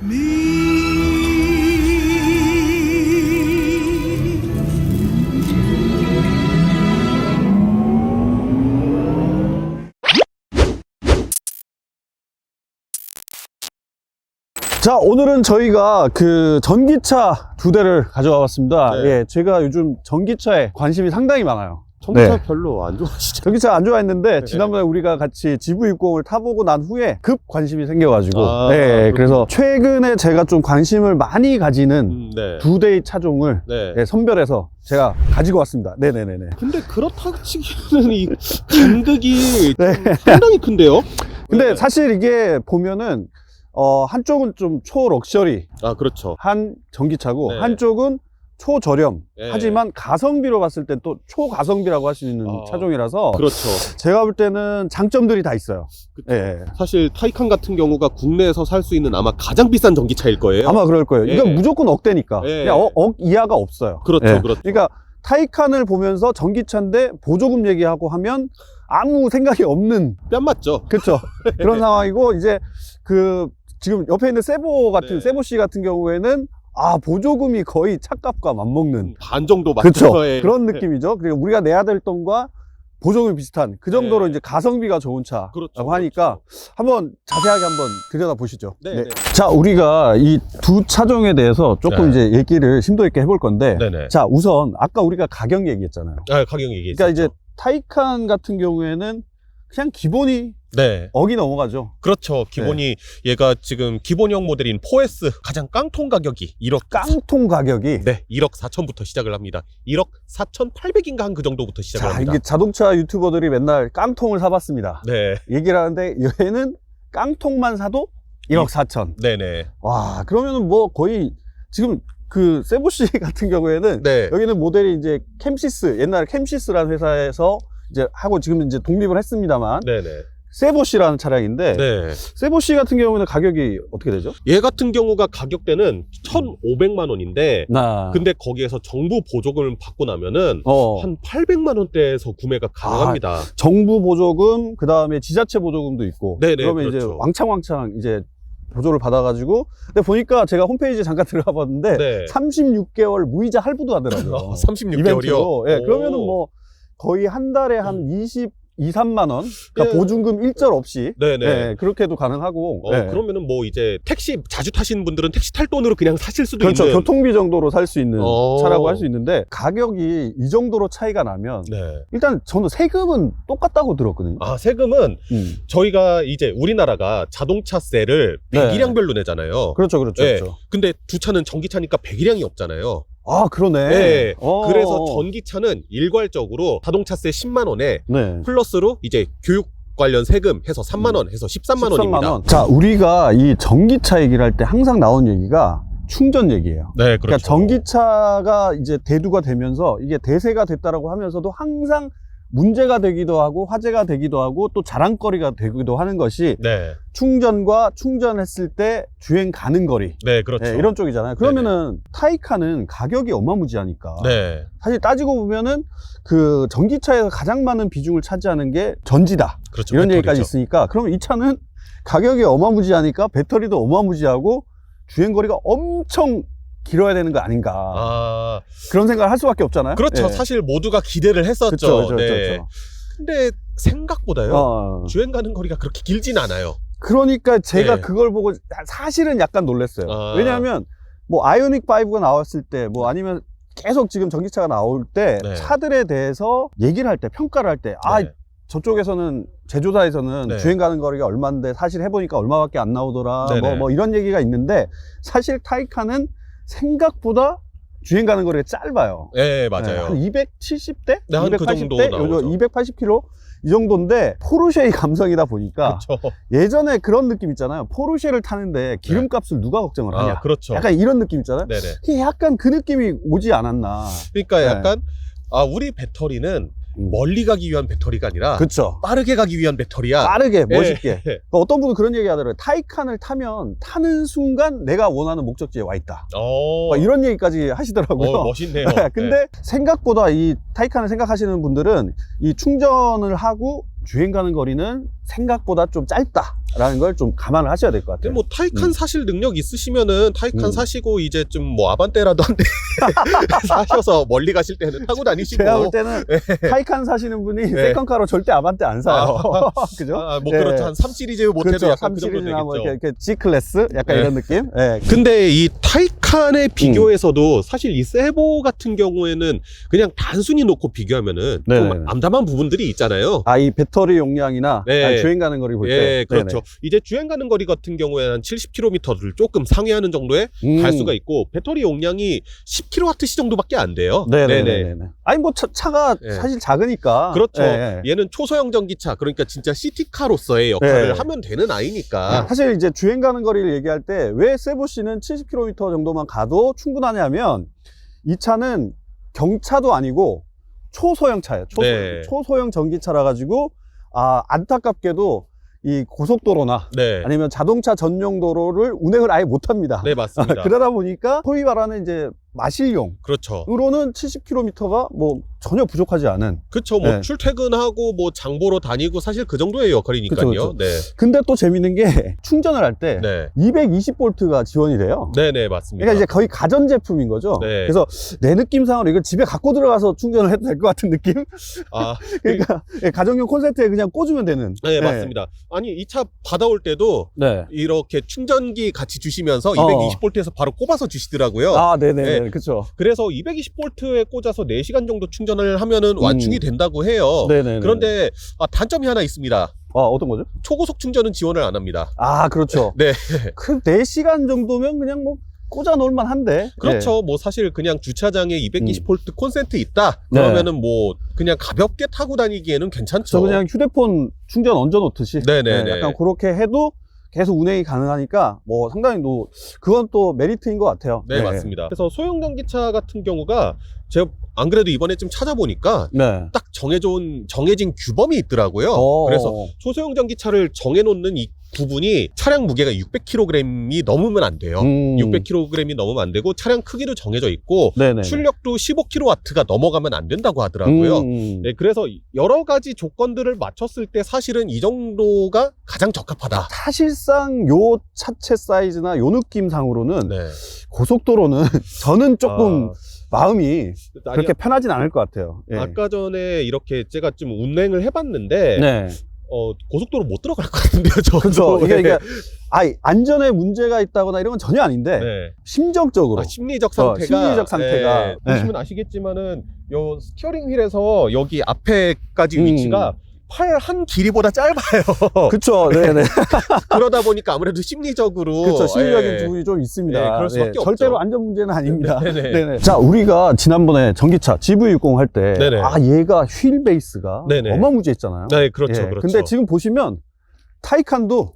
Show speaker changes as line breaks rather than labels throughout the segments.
자, 오늘은 저희가 그 전기차 2대를 가져와 봤습니다.
네.
예, 제가 요즘 전기차에 관심이 상당히 많아요.
전기차
네.
별로 안 좋아하시죠?
전기차 안 좋아했는데
네.
지난번에 우리가 같이 GV60을 타보고 난 후에 급 관심이 생겨가지고
그렇군요.
그래서 최근에 제가 좀 관심을 많이 가지는
네.
2대의 차종을
네.
선별해서 제가 가지고 왔습니다. 네네네네.
근데 그렇다 치기에는 이 간극이
네.
좀 상당히 큰데요?
근데
네.
사실 이게 보면은 한쪽은 좀 초럭셔리
아, 그렇죠.
한 전기차고
네.
한쪽은 초저렴
네.
하지만 가성비로 봤을 때 또 초가성비라고 할 수 있는 차종이라서
그렇죠.
제가 볼 때는 장점들이 다 있어요.
그쵸.
예.
사실 타이칸 같은 경우가 국내에서 살 수 있는 아마 가장 비싼 전기차일 거예요.
아마 그럴 거예요.
예.
이건 무조건 억대니까.
예.
그냥 억 이하가 없어요.
그렇죠,
예.
그렇죠.
그러니까 타이칸을 보면서 전기차인데 보조금 얘기하고 하면 아무 생각이 없는
뺨 맞죠?
그렇죠. 그런 상황이고 이제 그 지금 옆에 있는 세보 같은
네.
세보씨 같은 경우에는 보조금이 거의 차값과 맞먹는
반 정도
그렇죠.
맞죠? 예.
그런 느낌이죠. 그리고 우리가 내야 될 돈과 보조금이 비슷한 그 정도로
네.
이제 가성비가 좋은 차라고
그렇죠,
하니까 한번 자세하게 한번 들여다 보시죠.
네, 네.
자, 우리가 이 두 차종에 대해서 조금
네.
이제 얘기를 심도 있게 해볼 건데,
네네.
자, 우선 아까 우리가 가격 얘기했잖아요.
아, 가격 얘기했죠.
그러니까 이제 타이칸 같은 경우에는 그냥 기본이
네.
억이 넘어가죠.
그렇죠. 기본이 얘가 지금 기본형 모델인 4S 가장 깡통 가격이 1억
깡통 가격이.
네, 1억 4천부터 시작을 합니다. 1억 4,800인가 한 그 정도부터 시작을
자,
합니다.
이게 자동차 유튜버들이 맨날 깡통을 사봤습니다.
네.
얘기를 하는데 얘는 깡통만 사도 1억 4천.
네네.
와, 그러면은 뭐 거의 지금 그 세보씨 같은 경우에는
네.
여기는 모델이 이제 캠시스, 옛날에 캠시스라는 회사에서 이제 하고 지금 이제 독립을 했습니다만
네네.
세보씨라는 차량인데
네.
세보씨 같은 경우는 가격이 어떻게 되죠?
얘 같은 경우가 가격대는 1,500만 원인데 근데 거기에서 정부 보조금을 받고 나면은 한 800만 원대에서 구매가 가능합니다.
정부 보조금, 그 다음에 지자체 보조금도 있고.
네네,
그러면 이제
그렇죠.
왕창 이제 보조를 받아가지고. 근데 보니까 제가 홈페이지에 잠깐 들어가 봤는데
네.
36개월 무이자 할부도 하더라고요.
36개월이요?
이벤트로. 예, 그러면은 뭐 거의 한 달에 한 2, 3만 원. 그러니까
예.
보증금 일절 없이.
네네.
예, 그렇게도 가능하고. 예.
그러면은 뭐 이제 택시 자주 타시는 분들은 택시 탈 돈으로 그냥 사실 수도
그렇죠.
있는.
교통비 정도로 살 수 있는
어.
차라고 할 수 있는데 가격이 이 정도로 차이가 나면
네.
일단 저는 세금은 똑같다고 들었거든요.
아, 세금은 저희가 이제 우리나라가 자동차세를
네.
배기량별로 내잖아요.
그렇죠, 그렇죠,
네.
그렇죠.
근데 두 차는 전기차니까 배기량이 없잖아요.
아, 그러네.
네.
어.
그래서 전기차는 일괄적으로 자동차세 10만 원에
네.
플러스로 이제 교육 관련 세금 해서 3만 원 해서 13만 원입니다.
원. 자, 우리가 이 전기차 얘기를 할 때 항상 나온 얘기가 충전 얘기예요.
네,
그러니까
그렇죠.
전기차가 이제 대두가 되면서 이게 대세가 됐다라고 하면서도 항상 문제가 되기도 하고 화제가 되기도 하고 또 자랑거리가 되기도 하는 것이
네.
충전과 충전했을 때 주행 가는 거리.
네, 그렇죠.
네, 이런 쪽이잖아요. 그러면은 타이칸은 가격이 어마무지하니까.
네.
사실 따지고 보면은 그 전기차에서 가장 많은 비중을 차지하는 게 전지다.
그렇죠.
이런
배터리죠.
얘기까지 있으니까 그러면 이 차는 가격이 어마무지하니까 배터리도 어마무지하고 주행거리가 엄청 길어야 되는 거 아닌가.
아,
그런 생각을 할 수밖에 없잖아요.
그렇죠.
예.
사실 모두가 기대를 했었죠.
그렇죠,
네.
그렇죠.
근데 생각보다요. 주행 가는 거리가 그렇게 길진 않아요.
그러니까 제가
네.
그걸 보고 사실은 약간 놀랐어요.
아.
왜냐하면 뭐 아이오닉 5가 나왔을 때 뭐 아니면 계속 지금 전기차가 나올 때
네.
차들에 대해서 얘기를 할 때 평가를 할 때
네.
저쪽에서는 제조사에서는
네.
주행 가는 거리가 얼마인데 사실 해보니까 얼마밖에 안 나오더라.
네네.
뭐 이런 얘기가 있는데 사실 타이칸은 생각보다 주행 가는 거리가 짧아요.
네, 맞아요.
한 270대?
네, 한그 정도 나오죠.
280km? 이 정도인데 포르쉐의 감성이다 보니까
그렇죠.
예전에 그런 느낌 있잖아요. 포르쉐를 타는데 기름값을 누가 걱정을 하냐.
아, 그렇죠.
약간 이런 느낌 있잖아요.
네네.
그게 약간 그 느낌이 오지 않았나.
그러니까
네.
약간 우리 배터리는 멀리 가기 위한 배터리가 아니라
그쵸.
빠르게 가기 위한 배터리야.
빠르게, 멋있게.
예.
그러니까 어떤 분은 그런 얘기 하더라고요. 타이칸을 타면 타는 순간 내가 원하는 목적지에 와 있다. 막 이런 얘기까지 하시더라고요.
멋있네요.
근데 생각보다 이 타이칸을 생각하시는 분들은 이 충전을 하고 주행 가는 거리는 생각보다 좀 짧다라는 걸 좀 감안을 하셔야 될 것 같아요.
뭐 타이칸 사실 능력 있으시면은 타이칸 사시고 이제 좀 뭐 아반떼라도 한 대 사셔서 멀리 가실 때는 타고 다니시고.
제가 볼 때는 타이칸 사시는 분이 세컨카로 절대 아반떼 안 사요. 그죠?
뭐 그렇죠. 한 3 시리즈 못해도
그렇죠.
약간
3
그 정도
시리즈나 뭐
되겠죠.
이렇게 G 클래스 약간 이런 느낌.
근데 이 타이칸에 비교해서도 사실 이 세보 같은 경우에는 그냥 단순히 놓고 비교하면은 좀 암담한 부분들이 있잖아요.
이 배터리 용량이나 주행 가는 거리 볼 때.
그렇죠. 이제 주행 가는 거리 같은 경우에는 한 70km를 조금 상회하는 정도에 갈 수가 있고, 배터리 용량이 10kWh 정도밖에 안 돼요.
네네네. 아니 뭐 차가 사실 작으니까.
그렇죠. 얘는 초소형 전기차, 그러니까 진짜 시티카로서의 역할을 하면 되는 아이니까.
사실 이제 주행 가는 거리를 얘기할 때 왜 세보시는 70km 정도만 가도 충분하냐면, 이 차는 경차도 아니고 초소형 차예요. 초소형 전기차라 가지고 안타깝게도 이 고속도로나 아니면 자동차 전용 도로를 운행을 아예 못합니다.
네, 맞습니다.
그러다 보니까 소위 말하는 이제 마실용,
그렇죠.
으로는 70km가 뭐 전혀 부족하지 않은.
그렇죠. 뭐 출퇴근하고 뭐 장보러 다니고 사실 그 정도의 역할이니까요.
그쵸. 근데 또 재밌는 게 충전을 할 때 220V가 지원이 돼요.
네네, 맞습니다.
그러니까 이제 거의 가전 제품인 거죠. 그래서 내 느낌상으로 이걸 집에 갖고 들어가서 충전을 해도 될 것 같은 느낌? 그러니까 가정용 콘센트에 그냥 꽂으면 되는.
네, 맞습니다. 아니, 이 차 받아올 때도 이렇게 충전기 같이 주시면서 220V에서 바로 꼽아서 주시더라고요.
네네. 그렇죠.
그래서 220V에 꽂아서 4시간 정도 충전을 하면은 완충이 된다고 해요.
네네네.
그런데 단점이 하나 있습니다.
어떤 거죠?
초고속 충전은 지원을 안 합니다.
그렇죠.
네.
그 4시간 정도면 그냥 뭐 꽂아 놓을 만한데.
그렇죠. 뭐 사실 그냥 주차장에 220V 콘센트 있다 그러면은 뭐 그냥 가볍게 타고 다니기에는 괜찮죠.
그냥 휴대폰 충전 얹어 놓듯이. 약간 그렇게 해도 계속 운행이 가능하니까 뭐 상당히 그건 또 메리트인 것 같아요.
네, 맞습니다. 그래서 소형 전기차 같은 경우가 제가 안 그래도 이번에 좀 찾아보니까 딱 정해진 규범이 있더라고요. 그래서 초소형 전기차를 정해놓는 이 부분이 차량 무게가 600kg이 넘으면 안 돼요. 600kg이 넘으면 안 되고, 차량 크기도 정해져 있고, 출력도 15kW가 넘어가면 안 된다고 하더라고요. 그래서 여러 가지 조건들을 맞췄을 때 사실은 이 정도가 가장 적합하다.
사실상 요 차체 사이즈나 요 느낌상으로는 고속도로는 저는 조금 마음이 그렇게 편하진 않을 것 같아요.
아까 전에 이렇게 제가 좀 운행을 해봤는데 고속도로 못 들어갈 것 같은데요, 저.
그렇죠. 이게 안전에 문제가 있다거나 이런 건 전혀 아닌데 심정적으로
심리적 상태가 보시면 아시겠지만은 요 스티어링 휠에서 여기 앞에까지 위치가 팔 한 길이보다 짧아요.
그렇죠. 네네.
그러다 보니까 아무래도 심리적으로
그렇죠. 심리적인 부분이 좀 있습니다.
그럴 수밖에 없죠.
절대로 안전 문제는 아닙니다. 네네. 자, 우리가 지난번에 전기차 GV60 할 때 얘가 휠 베이스가 어마무지했잖아요.
네, 그렇죠.
근데 지금 보시면 타이칸도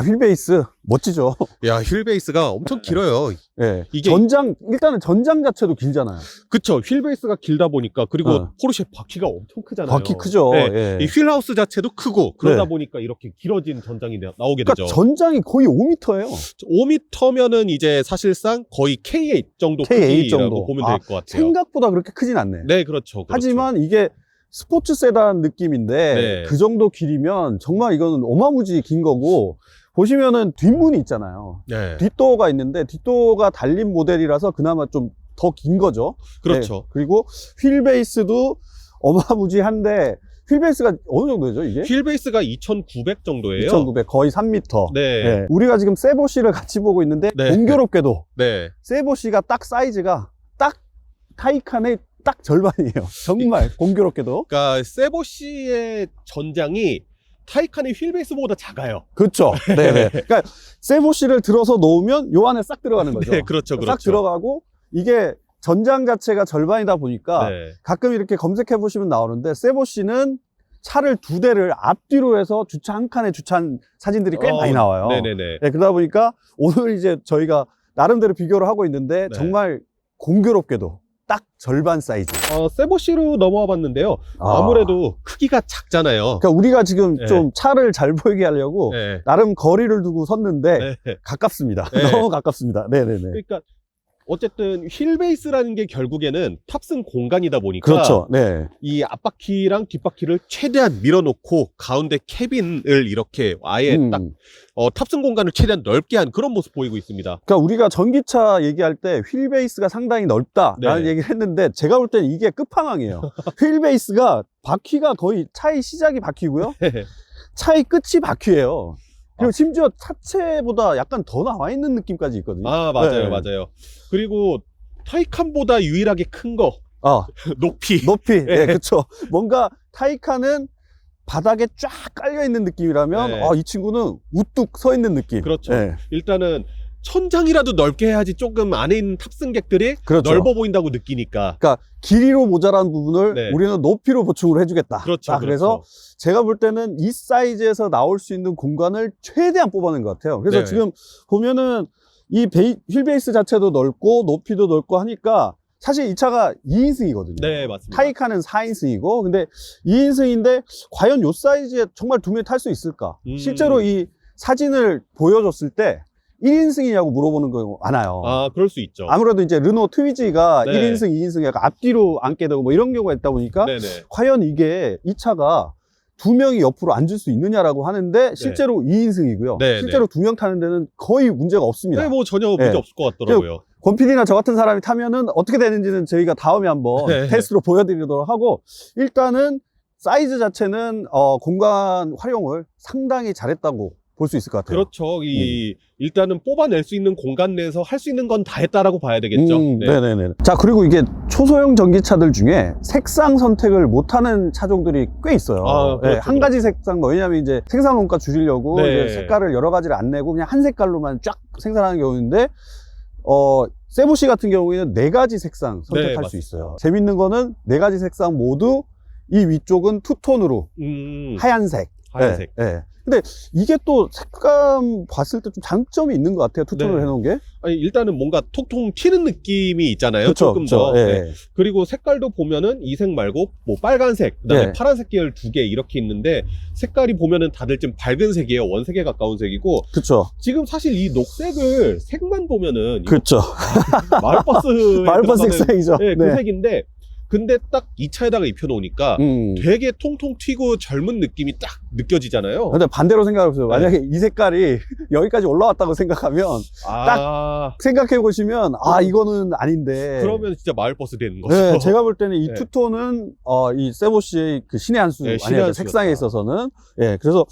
휠 베이스 멋지죠.
휠 베이스가 엄청 길어요.
이게 일단은 전장 자체도 길잖아요.
그쵸. 휠 베이스가 길다 보니까, 그리고 포르쉐 바퀴가 엄청 크잖아요.
바퀴 크죠.
이 휠하우스 자체도 크고, 그러다 보니까 이렇게 길어진 전장이 나오게 되죠.
전장이 거의 5m예요.
5m면은 이제 사실상 거의 K8 정도 크기라고 보면 될 것 같아요.
생각보다 그렇게 크진 않네.
네, 그렇죠.
하지만 이게 스포츠 세단 느낌인데 그 정도 길이면 정말 이거는 어마무지 긴 거고, 보시면은 뒷문이 있잖아요. 뒷도어가 있는데 뒷도어가 달린 모델이라서 그나마 좀 더 긴 거죠.
그렇죠.
그리고 휠 베이스도 어마무지한데, 휠 베이스가 어느 정도죠, 이게?
휠 베이스가 2,900 정도예요.
2,900, 거의 3m. 우리가 지금 세보시를 같이 보고 있는데 공교롭게도 세보시가 딱 사이즈가 딱 타이칸의 딱 절반이에요. 정말 공교롭게도.
그러니까 세보시의 전장이 타이칸의 휠베이스보다 작아요.
그렇죠. 네네. 그러니까 세보시를 들어서 놓으면 요 안에 싹 들어가는 거죠.
네, 그렇죠.
싹 들어가고, 이게 전장 자체가 절반이다 보니까 가끔 이렇게 검색해 보시면 나오는데, 세보시는 차를 2대를 앞뒤로 해서 주차 한 칸에 주차한 사진들이 꽤 많이 나와요. 그러다 보니까 오늘 이제 저희가 나름대로 비교를 하고 있는데 정말 공교롭게도 딱 절반 사이즈.
세보시로 넘어와 봤는데요. 아무래도 크기가 작잖아요.
그러니까 우리가 지금 좀 차를 잘 보이게 하려고 나름 거리를 두고 섰는데 가깝습니다. 너무 가깝습니다. 네네네.
그러니까 어쨌든 휠 베이스라는 게 결국에는 탑승 공간이다 보니까
그렇죠. 네.
이 앞바퀴랑 뒷바퀴를 최대한 밀어놓고 가운데 캐빈을 이렇게 아예 딱 탑승 공간을 최대한 넓게 한 그런 모습 보이고 있습니다.
그러니까 우리가 전기차 얘기할 때 휠 베이스가 상당히 넓다라는
네.
얘기를 했는데 제가 볼 때는 이게 끝판왕이에요. 휠 베이스가 바퀴가 거의 차의 시작이 바퀴고요. 차의 끝이 바퀴예요. 그리고 심지어 차체보다 약간 더 나와 있는 느낌까지 있거든요.
아, 맞아요,
네.
맞아요. 그리고 타이칸보다 유일하게 큰 거. 높이.
네, 그렇죠. 뭔가 타이칸은 바닥에 쫙 깔려 있는 느낌이라면
네.
이 친구는 우뚝 서 있는 느낌.
그렇죠.
네.
일단은 천장이라도 넓게 해야지 조금 안에 있는 탑승객들이
그렇죠.
넓어 보인다고 느끼니까.
그러니까 길이로 모자란 부분을
네.
우리는 높이로 보충을 해주겠다.
그렇죠.
그래서 제가 볼 때는 이 사이즈에서 나올 수 있는 공간을 최대한 뽑아낸 것 같아요. 그래서
네.
지금 보면은 이 휠 베이스 자체도 넓고 높이도 넓고 하니까 사실 이 차가 2인승이거든요.
네, 맞습니다.
타이칸은 4인승이고 근데 2인승인데 과연 이 사이즈에 정말 두 명이 탈 수 있을까? 실제로 이 사진을 보여줬을 때 1인승이냐고 물어보는 거 많아요.
아, 그럴 수 있죠.
아무래도 이제 르노 트위지가
네.
1인승, 2인승 약간 앞뒤로 앉게 되고 뭐 이런 경우가 있다 보니까
네네.
과연 이게 이 차가 두 명이 옆으로 앉을 수 있느냐라고 하는데 실제로 2인승이고요.
네,
실제로 두 명 타는 데는 거의 문제가 없습니다.
네, 뭐 전혀 문제
네.
없을 것 같더라고요.
권 PD나 저 같은 사람이 타면은 어떻게 되는지는 저희가 다음에 한번
네.
테스트로 보여드리도록 하고 일단은 사이즈 자체는 공간 활용을 상당히 잘했다고 볼 수 있을 것 같아요.
그렇죠. 일단은 뽑아낼 수 있는 공간 내에서 할 수 있는 건 다 했다라고 봐야 되겠죠. 네.
네네네. 자, 그리고 이게 초소형 전기차들 중에 색상 선택을 못하는 차종들이 꽤 있어요.
아, 그렇죠,
한 가지 색상, 왜냐면 이제 생산 원가 줄이려고
네.
이제 색깔을 여러 가지를 안 내고 그냥 한 색깔로만 쫙 생산하는 경우인데, 세보시 같은 경우에는 4가지 색상 선택할
네,
수 있어요. 재밌는 거는 4가지 색상 모두 이 위쪽은 투톤으로 하얀색.
하얀색.
네. 근데 이게 또 색감 봤을 때 좀 장점이 있는 것 같아요. 투톤을
네.
해놓은 게.
아니, 일단은 뭔가 톡톡 튀는 느낌이 있잖아요.
그쵸,
조금
그쵸.
더.
예.
네. 그리고 색깔도 보면은 이 색 말고 뭐 빨간색, 그다음에
네.
파란색 계열 2개 이렇게 있는데 색깔이 보면은 다들 좀 밝은 색이에요. 원색에 가까운 색이고
그쵸.
지금 사실 이 녹색을 색만 보면은 이거
그쵸.
마을버스
마을버스 색상이죠.
네, 그 색인데 근데 딱 이 차에다가 입혀놓으니까 되게 통통 튀고 젊은 느낌이 딱 느껴지잖아요.
근데 반대로 생각해보세요.
네.
만약에 이 색깔이 여기까지 올라왔다고 생각하면 생각해 보시면 이거는 아닌데.
그러면 진짜 마을버스 되는 거죠.
네, 제가 볼 때는 이
네.
투톤은 이 세보시의 그 신의 한 수
네, 신의
아니에요.
한
색상에
수였다.
있어서는. 예, 그래서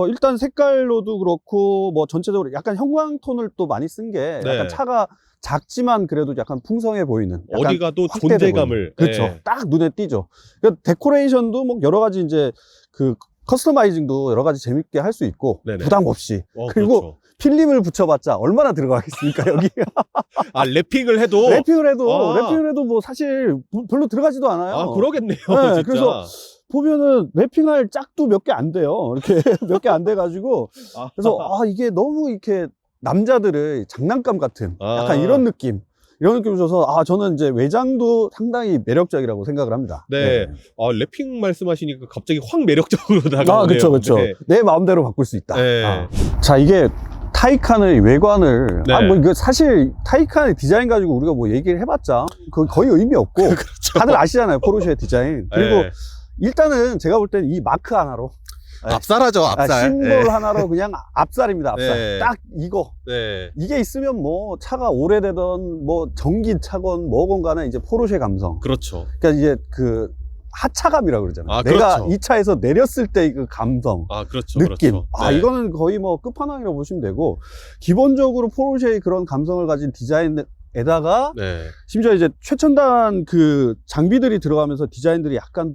일단 색깔로도 그렇고 뭐 전체적으로 약간 형광톤을 또 많이 쓴 게
네.
약간 차가 작지만 그래도 약간 풍성해 보이는. 약간
어디 가도
확대돼
존재감을.
보이는. 그렇죠.
네.
딱 눈에 띄죠. 그러니까 데코레이션도 뭐 여러 가지 이제 그 커스터마이징도 여러 가지 재밌게 할 수 있고
네네.
부담 없이. 그리고
그렇죠.
필름을 붙여봤자 얼마나 들어가겠습니까 여기.
랩핑을 해도
랩핑을 해도 뭐 사실 별로 들어가지도 않아요.
그러겠네요.
네,
진짜.
그래서 보면은 랩핑할 짝도 몇 개 안 돼요. 이렇게 몇 개 안 돼가지고 그래서 이게 너무 이렇게 남자들의 장난감 같은 약간 이런 느낌을 줘서 저는 이제 외장도 상당히 매력적이라고 생각을 합니다.
네. 랩핑 말씀하시니까 갑자기 확 매력적으로 다가오네요.
그렇죠.
네.
내 마음대로 바꿀 수 있다.
네.
자, 이게 타이칸의 외관을
네.
뭐 이거 사실 타이칸의 디자인 가지고 우리가 뭐 얘기를 해봤자 거의 의미 없고
그렇죠.
다들 아시잖아요. 포르쉐의 디자인. 그리고
네.
일단은 제가 볼 때는 이 마크 하나로
압살하죠, 압살.
심볼 하나로 그냥 압살입니다. 압살.
네.
딱 이거.
네.
이게 있으면 뭐 차가 오래되던 뭐 전기차건 뭐건 간에 이제 포르쉐 감성.
그렇죠.
그러니까 이제 그 하차감이라고 그러잖아요.
그렇죠.
내가 이 차에서 내렸을 때 그 감성.
그렇죠.
느낌.
그렇죠. 네.
이거는 거의 뭐 끝판왕이라고 보시면 되고, 기본적으로 포르쉐의 그런 감성을 가진 디자인에다가,
네.
심지어 이제 최첨단 그 장비들이 들어가면서 디자인들이 약간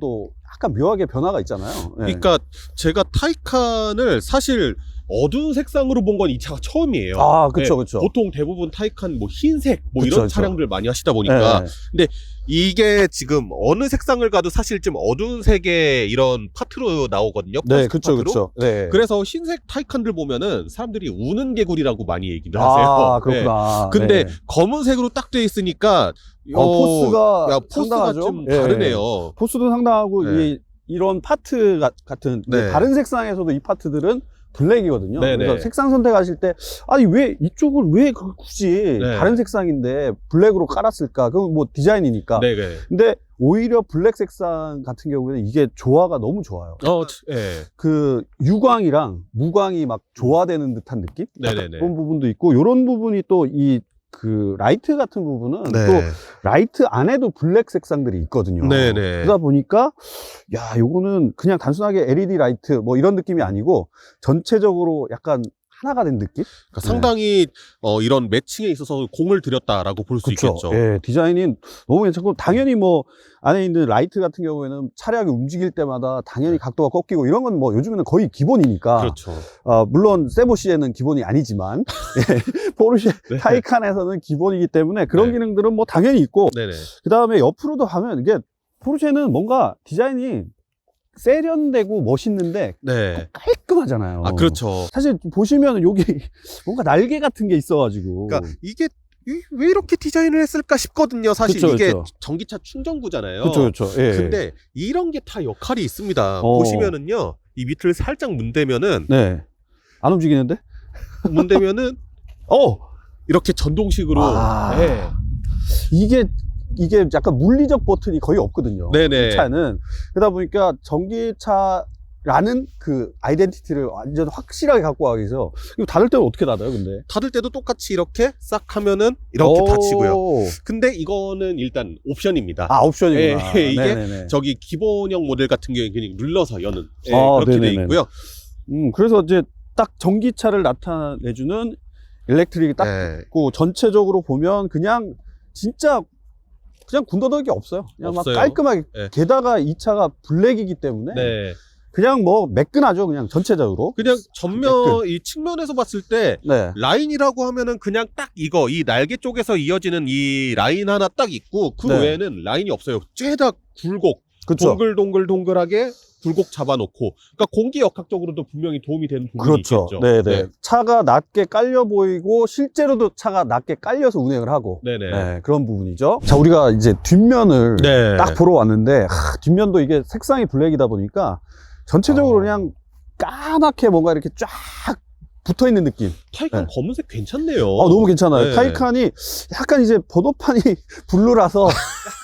묘하게 변화가 있잖아요. 네.
그러니까 제가 타이칸을 사실 어두운 색상으로 본 건 이 차가 처음이에요.
그쵸,
네,
그쵸.
보통 대부분 타이칸 뭐 흰색 뭐
그쵸,
이런
그쵸.
차량들 많이 하시다 보니까.
네.
근데 이게 지금 어느 색상을 가도 사실 좀 어두운 색의 이런 파트로 나오거든요.
네,
플라스틱
그쵸,
파트로.
그쵸. 네.
그래서 흰색 타이칸들 보면은 사람들이 우는 개구리라고 많이 얘기를 하세요.
그렇구나.
네. 근데
네.
검은색으로 딱 돼 있으니까
포스가
포스가
상당하죠.
좀
예.
다르네요.
포스도 상당하고
네.
이런 파트 같은
네.
다른 색상에서도 이 파트들은 블랙이거든요.
네네.
그래서 색상 선택하실 때 아니 왜 이쪽을 왜 굳이
네.
다른 색상인데 블랙으로 깔았을까? 그건 뭐 디자인이니까.
네.
근데 오히려 블랙 색상 같은 경우에는 이게 조화가 너무 좋아요.
예.
그 유광이랑 무광이 막 조화되는 듯한 느낌?
네네네.
그런 부분도 있고, 요런 부분이 또 그 라이트 같은 부분은
네.
또 라이트 안에도 블랙 색상들이 있거든요.
네네.
그러다 보니까 야, 요거는 그냥 단순하게 LED 라이트 뭐 이런 느낌이 아니고 전체적으로 약간 하나가 된 느낌?
그러니까 상당히 이런 매칭에 있어서 공을 들였다라고 볼 수
그쵸.
있겠죠.
예, 디자인이 너무 괜찮고, 당연히 뭐 안에 있는 라이트 같은 경우에는 차량이 움직일 때마다 당연히 각도가 꺾이고 이런 건 뭐 요즘에는 거의 기본이니까.
그렇죠.
물론 세보시에는 기본이 아니지만 예, 포르쉐
네.
타이칸에서는 기본이기 때문에 그런
네.
기능들은 뭐 당연히 있고,
네네.
그 다음에 옆으로도 가면 이게 포르쉐는 뭔가 디자인이 세련되고 멋있는데
네.
깔끔하잖아요.
아, 그렇죠.
사실 보시면 여기 뭔가 날개 같은 게 있어가지고.
그러니까 이게 왜 이렇게 디자인을 했을까 싶거든요. 사실
그쵸,
이게
그쵸.
전기차 충전구잖아요.
그렇죠. 예.
근데 이런 게 다 역할이 있습니다.
어.
보시면은요, 이 밑을 살짝 문대면은
네. 안 움직이는데?
문대면은 이렇게 전동식으로.
아.
네.
이게 약간 물리적 버튼이 거의 없거든요.
네네.
이 차는. 그러다 보니까 전기차라는 그 아이덴티티를 완전 확실하게 갖고 가기 위해서. 이거 닫을 때는 어떻게 닫아요, 근데?
닫을 때도 똑같이 이렇게 싹 하면은 이렇게
오.
닫히고요. 근데 이거는 일단 옵션입니다.
아, 옵션이구나.
예, 이게
네네네.
저기 기본형 모델 같은 경우에 그냥 눌러서 여는 그렇게
네네네.
돼 있고요.
그래서 이제 딱 전기차를 나타내주는 일렉트릭이 딱
네.
있고, 전체적으로 보면 그냥 진짜 그냥 군더더기 없어요. 그냥
없어요.
막 깔끔하게.
네.
게다가 이 차가 블랙이기 때문에
네.
그냥 뭐 매끈하죠. 그냥 전체적으로.
그냥 전면 이 측면에서 봤을 때
네.
라인이라고 하면은 그냥 딱 이 날개 쪽에서 이어지는 이 라인 하나 딱 있고 그
네.
외에는 라인이 없어요. 쬐다 굴곡
그렇죠.
동글동글동글하게 굴곡 잡아놓고, 그러니까 공기 역학적으로도 분명히 도움이 되는 부분이
그렇죠.
있겠죠.
네네. 차가 낮게 깔려 보이고 실제로도 차가 낮게 깔려서 운행을 하고.
네네.
네, 그런 부분이죠. 자, 우리가 이제 뒷면을
네.
딱 보러 왔는데, 뒷면도 이게 색상이 블랙이다 보니까 전체적으로 그냥 까맣게 뭔가 이렇게 쫙 붙어 있는 느낌.
타이칸
네.
검은색 괜찮네요.
너무 괜찮아요.
네.
타이칸이 약간 이제 번호판이 블루라서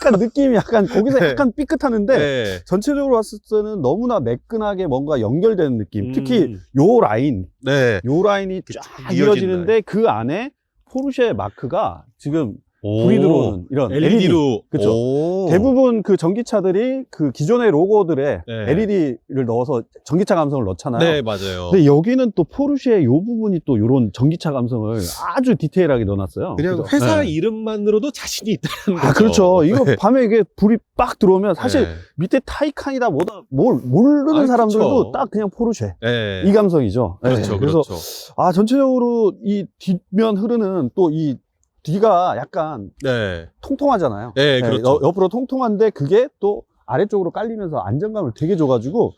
약간 느낌이 약간 거기서
네.
약간 삐끗하는데,
네.
전체적으로 봤을 때는 너무나 매끈하게 뭔가 연결되는 느낌. 특히 요 라인이 쫙
이어진
이어지는데 그 안에 포르쉐 마크가 지금 불이 들어오는 이런
LED로.
그쵸. 대부분 그 전기차들이 그 기존의 로고들에
네.
LED를 넣어서 전기차 감성을 넣잖아요.
네, 맞아요.
근데 여기는 또 포르쉐의 요 부분이 또 이런 전기차 감성을 아주 디테일하게 넣어놨어요.
그냥
그래서,
회사
네.
이름만으로도 자신이 있다는 거죠.
그렇죠. 이거
네.
밤에 이게 불이 빡 들어오면 사실
네.
밑에 타이칸이다 뭐다 뭘 모르는 사람들도
그쵸.
딱 그냥 포르쉐
네.
이 감성이죠.
그렇죠,
네. 그래서
그렇죠.
전체적으로 이 뒷면 흐르는 또 이 뒤가 약간
네.
통통하잖아요.
네, 그렇죠.
옆으로 통통한데 그게 또 아래쪽으로 깔리면서 안정감을 되게 줘가지고,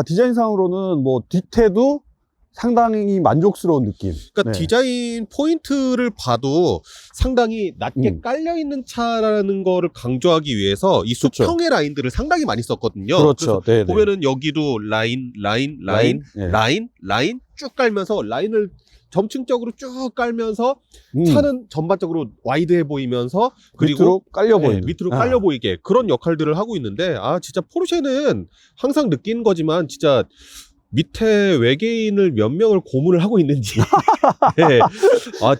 디자인상으로는 뭐 뒤태도 상당히 만족스러운 느낌.
그러니까
네.
디자인 포인트를 봐도 상당히 낮게 깔려있는 차라는 거를 강조하기 위해서 이
그렇죠.
수평의 라인들을 상당히 많이 썼거든요.
그렇죠.
그래서
네,
보면은 여기도 라인
네.
쭉 깔면서 라인을 점층적으로 쭉 깔면서
음.
차는 전반적으로 와이드해 보이면서 그리고
밑으로 깔려 보이는.
밑으로 깔려 보이게 그런 역할들을 하고 있는데, 진짜 포르쉐는 항상 느끼는 거지만 진짜 밑에 외계인을 몇 명을 고문을 하고 있는지. 네.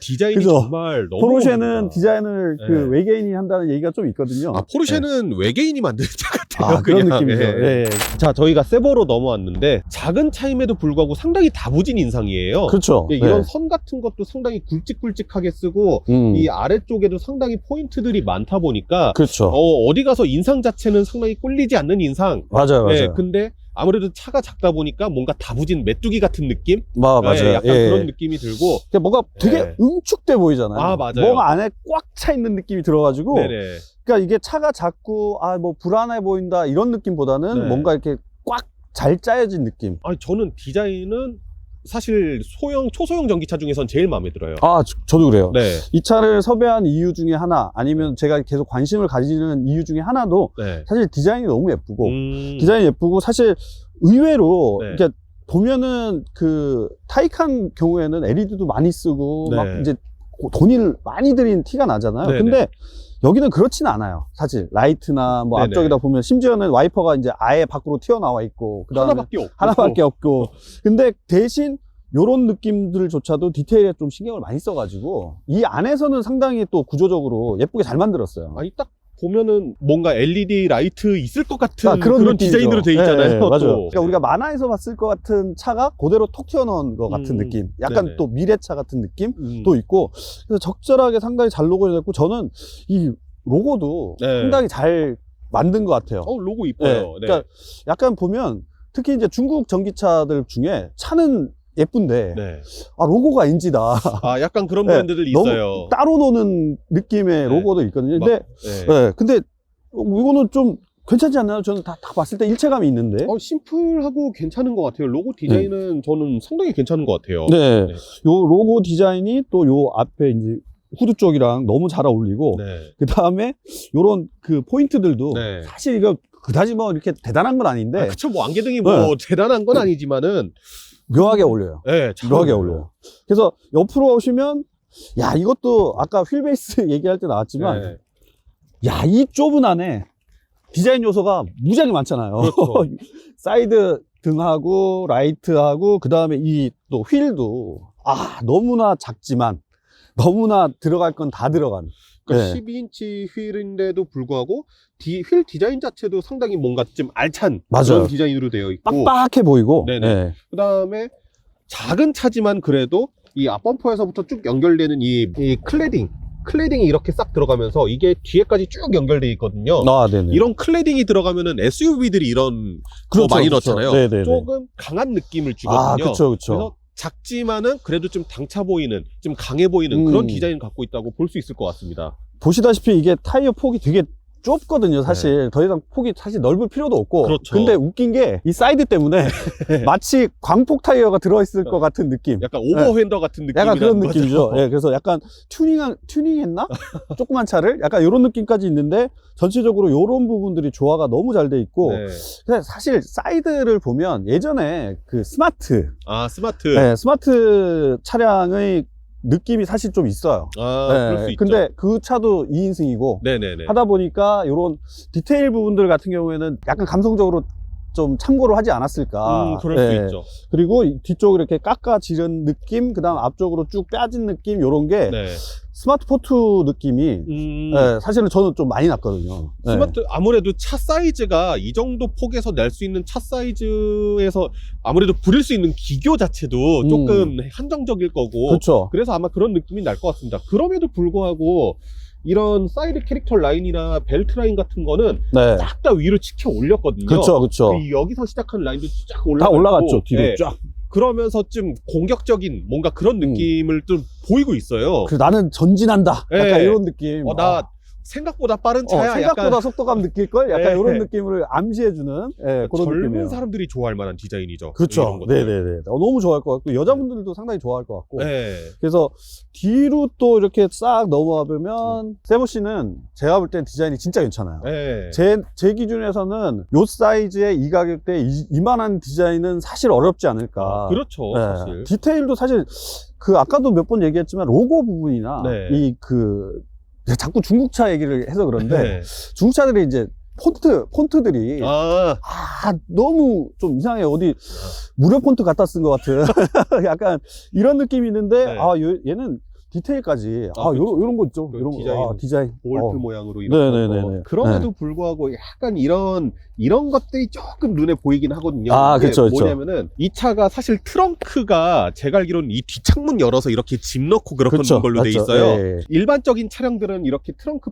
디자인이
그죠.
정말 너무.
포르쉐는
멋있습니다.
디자인을 그
네.
외계인이 한다는 얘기가 좀 있거든요.
포르쉐는 외계인이 만드는 차 같아요.
그런
그냥.
느낌이죠.
네.
네.
자, 저희가 세보로 넘어왔는데 작은 차임에도 불구하고 상당히 다부진 인상이에요.
그렇죠.
이런
네.
선 같은 것도 상당히 굵직굵직하게 쓰고
이
이 아래쪽에도 상당히 포인트들이 많다 보니까
그렇죠.
어디 가서 인상 자체는 상당히 꿀리지 않는 인상.
맞아요.
네, 근데 아무래도 차가 작다 보니까 뭔가 다부진 메뚜기 같은 느낌?
맞아요.
네, 약간
예.
그런 느낌이 들고.
그러니까 뭔가 되게
네.
응축돼 보이잖아요.
맞아요.
뭔가 안에 꽉 차 있는 느낌이 들어가지고.
네네.
그러니까 이게 차가 작고 뭐 불안해 보인다 이런 느낌보다는
네.
뭔가 이렇게 꽉 잘 짜여진 느낌.
저는 디자인은 사실 초소형 전기차 중에선 제일 마음에 들어요.
저도 그래요.
네.
이 차를 섭외한 이유 중에 하나, 아니면 제가 계속 관심을 가지는 이유 중에 하나도
네.
사실 디자인이 너무 예쁘고,
디자인.
디자인이 예쁘고, 사실 의외로
네.
이렇게 보면은 그 타이칸 경우에는 LED도 많이 쓰고
네.
막 이제 돈을 많이 들인 티가 나잖아요.
네네.
근데 여기는 그렇지는 않아요. 사실 라이트나 뭐
네네.
앞쪽에다 보면 심지어는 와이퍼가 이제 아예 밖으로 튀어나와 있고 그다음에 하나밖에 없고 근데 대신 요런 느낌들조차도 디테일에 좀 신경을 많이 써가지고 이 안에서는 상당히 또 구조적으로 예쁘게 잘 만들었어요.
아니 딱 보면은 뭔가 LED 라이트 있을 것 같은
그런
그런
느낌이죠.
디자인으로 돼 있잖아요.
네,
또.
맞아요. 그러니까 우리가 만화에서 봤을 것 같은 차가 그대로 톡 튀어나온 것 같은 느낌. 약간
네네.
또 미래차 같은 느낌도 있고 그래서 적절하게 상당히 잘 로고해냈고 저는 이 로고도
네.
상당히 잘 만든 것 같아요.
로고 이뻐요.
네.
네.
그러니까 약간 보면 특히 이제 중국 전기차들 중에 차는 예쁜데
네.
로고가 NG다.
약간 그런
네,
브랜드들
너무
있어요.
따로 노는 느낌의
네.
로고도 있거든요. 근데
네.
근데 이거는 좀 괜찮지 않나요? 저는 다 봤을 때 일체감이 있는데.
심플하고 괜찮은 것 같아요. 로고 디자인은 저는 상당히 괜찮은 것 같아요.
네.
네.
요 로고 디자인이 또 요 앞에 이제 후드 쪽이랑 너무 잘 어울리고,
네.
그 다음에 요런 그 포인트들도
네.
사실 이거 그다지 뭐 이렇게 대단한 건 아닌데
그쵸, 뭐 안개등이 뭐
네.
대단한 건 아니지만은
묘하게 어울려요.
네, 잘
묘하게 어울려요. 그래서 옆으로 오시면 야 이것도 아까 휠베이스 얘기할 때 나왔지만
네.
야 이 좁은 안에 디자인 요소가 무지하게 많잖아요.
그렇죠.
사이드 등하고 라이트하고 그 다음에 이 또 휠도 너무나 작지만 너무나 들어갈 건 다 들어간.
그러니까
네.
12인치 휠인데도 불구하고 휠 디자인 자체도 상당히 뭔가 좀 알찬
맞아요.
그런 디자인으로 되어 있고
빡빡해 보이고.
네네.
네.
그다음에 작은 차지만 그래도 이 앞범퍼에서부터 쭉 연결되는 이 클래딩이 이렇게 싹 들어가면서 이게 뒤에까지 쭉 연결돼 있거든요.
네네.
이런 클래딩이 들어가면은 SUV들이 이런
그렇죠,
거 많이
그렇죠.
넣잖아요.
네네네.
조금 강한 느낌을 주거든요.
그쵸.
그래서 작지만은 그래도 좀 당차 보이는, 좀 강해 보이는 그런 디자인을 갖고 있다고 볼 수 있을 것 같습니다.
보시다시피 이게 타이어 폭이 되게 좁거든요, 사실. 더 이상 폭이 사실 넓을 필요도 없고.
그렇죠.
근데 웃긴 게 이 사이드 때문에 마치 광폭 타이어가 들어있을 것 같은 느낌.
약간 오버핸더 같은 느낌이
약간 그런
나는
느낌이죠.
거죠.
예, 그래서 약간 튜닝했나? 조그만 차를? 약간 이런 느낌까지 있는데 전체적으로 이런 부분들이 조화가 너무 잘 돼 있고.
네.
근데 사실 사이드를 보면 예전에 그 스마트.
스마트.
네, 스마트 차량의 느낌이 사실 좀 있어요.
그럴 수 있죠.
근데 그 차도 2인승이고
네네네.
하다 보니까 이런 디테일 부분들 같은 경우에는 약간 감성적으로 좀 참고를 하지 않았을까.
그럴 수 있죠.
그리고 뒤쪽을 이렇게 깎아지른 느낌, 그 다음 앞쪽으로 쭉 빼진 느낌, 요런 게
네.
스마트 포트 느낌이 사실은 저는 좀 많이 났거든요.
스마트 아무래도 차 사이즈가 이 정도 폭에서 낼 수 있는 차 사이즈에서 아무래도 부릴 수 있는 기교 자체도 조금 한정적일 거고
그렇죠.
그래서 아마 그런 느낌이 날 것 같습니다. 그럼에도 불구하고 이런 사이드 캐릭터 라인이나 벨트 라인 같은 거는 싹 다 위로 치켜 올렸거든요.
그렇죠.
여기서 시작한 라인도 쫙
다 올라갔죠. 뒤로
네.
쫙.
그러면서 좀 공격적인 뭔가 그런 느낌을 좀 보이고 있어요.
나는 전진한다. 약간
네.
이런 느낌.
나 생각보다 빠른 차야.
생각보다
약간
속도감 느낄걸? 약간
네.
이런 느낌을 암시해주는 그런
젊은
느낌이에요.
사람들이 좋아할 만한 디자인이죠.
그렇죠. 네네네. 너무 좋아할 것 같고 여자분들도 상당히 좋아할 것 같고.
네.
그래서 뒤로 또 이렇게 싹 넘어와 보면 세보 씨는 제가 볼 땐 디자인이 진짜 괜찮아요.
네.
제 기준에서는 요 사이즈의 이 가격대에 이만한 디자인은 사실 어렵지 않을까.
그렇죠. 사실.
디테일도 사실 아까도 몇 번 얘기했지만 로고 부분이나 자꾸 중국차 얘기를 해서 그런데 중국차들이 이제 폰트들이 너무 좀 이상해. 어디 무료 폰트 갖다 쓴 것 같은 약간 이런 느낌이 있는데 얘는 디테일까지 요런 거 있죠. 이런 디자인
볼트 모양으로 이런 거. 그럼에도 불구하고 약간 이런 것들이 조금 눈에 보이긴 하거든요.
그렇죠.
뭐냐면은 이 차가 사실 트렁크가 제가 알기로는 이 뒷창문 열어서 이렇게 짐 넣고 그렇게 걸로 돼 있어요. 일반적인 차량들은 이렇게 트렁크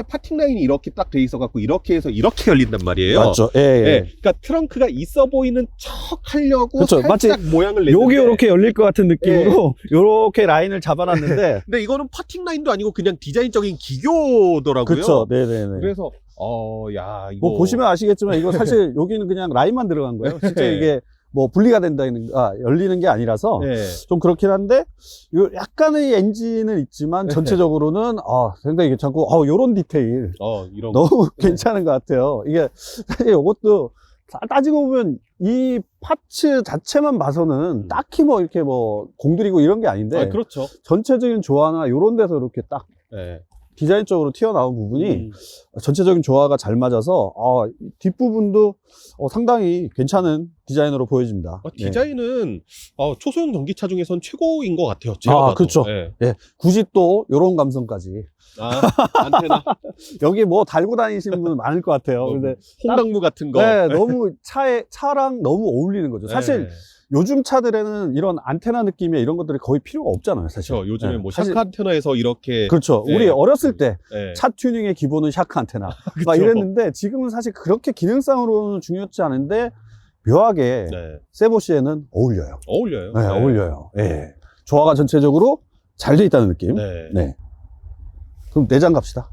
파팅 라인이 이렇게 딱 돼 있어 갖고 이렇게 해서 이렇게 열린단 말이에요.
맞죠.
그러니까 트렁크가 있어 보이는 척 하려고 살짝 마치 모양을 내는데
여기 이렇게 열릴 것 같은 느낌으로 이렇게 라인을 잡아놨는데
근데 이거는 파팅 라인도 아니고 그냥 디자인적인 기교더라고요.
그렇죠. 네네네.
그래서 이거
뭐 보시면 아시겠지만 이거 사실 여기는 그냥 라인만 들어간 거예요. 진짜 이게 뭐 분리가 된다는 열리는 게 아니라서 좀 그렇긴 한데 약간의 엔진은 있지만 전체적으로는 상당히 괜찮고 요런 디테일
이런
너무 괜찮은 것 같아요. 이게 사실 이것도 따지고 보면 이 파츠 자체만 봐서는 딱히 뭐 이렇게 뭐 공들이고 이런 게 아닌데.
아, 그렇죠.
전체적인 조화나 이런 데서 이렇게 딱
네.
디자인적으로 튀어나온 부분이 전체적인 조화가 잘 맞아서 뒷부분도 상당히 괜찮은 디자인으로 보여집니다.
디자인은 초소형 전기차 중에선 최고인 것 같아요. 제가 봐도.
그렇죠.
네.
예, 굳이 또 이런 감성까지.
안테나.
여기 뭐 달고 다니시는 분 많을 것 같아요. 근데
홍당무 같은 거.
네, 너무 차랑 너무 어울리는 거죠. 사실
네.
요즘 차들에는 이런 안테나 느낌의 이런 것들이 거의 필요가 없잖아요, 사실.
그렇죠. 요즘에 뭐
사실-
샤크 안테나에서 이렇게.
그렇죠.
네.
우리 어렸을 때
네.
차 튜닝의 기본은 샤크 안테나 막
그쵸.
이랬는데 지금은 사실 그렇게 기능상으로는 중요하지 않은데 묘하게
네.
세보시에는 어울려요.
어울려요.
네, 어울려요. 예. 조화가 전체적으로 잘 돼 있다는 느낌.
네.
네. 그럼 내장 갑시다.